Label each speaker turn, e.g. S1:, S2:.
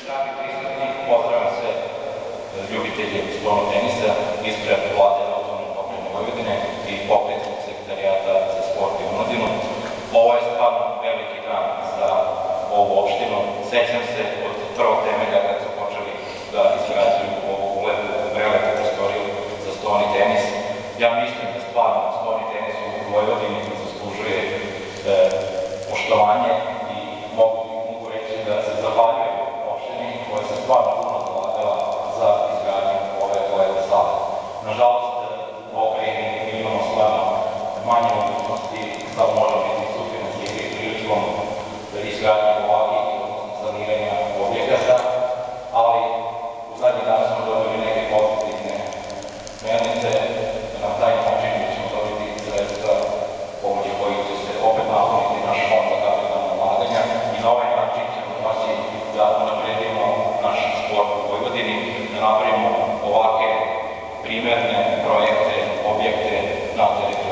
S1: Dragi prisutni, pozdravljam sve ljubitelji stolnog tenisa ispred Vlade Autonomne pokrajine Vojvodine i pokretnog sekretarijata za sport i omladinu. Ovo je stvarno veliki dan za ovu opštinu. Sećam se od prvog temelja kad su počeli da izgrađuju ovu prelepu prostoriju za stolni tenis. Ja mislim da stvarno stolni tenis u Vojvodini zaslužuje poštovanje i mogu reći da se zahvaljujem opštini koja se stvarno puno zalagala za izgradnju ove lepe sale. Nažalost, u pokrajini mi imamo stvarno manje mogućnosti da možemo biti sufinansirani prilikom izgradnje ovakvih, odnosno saniranja objekata, ali u zadnji dan smo dobili neke pozitivne smernice da na taj način ćemo dobiti sredstva pomoću kojih će se opet napuniti naš fond za kapitalna ulaganja i na ovaj način ćemo moći da unapredimo naš sport u Vojvodini, da napravimo ovakve primerne projekte, objekte na teritoriji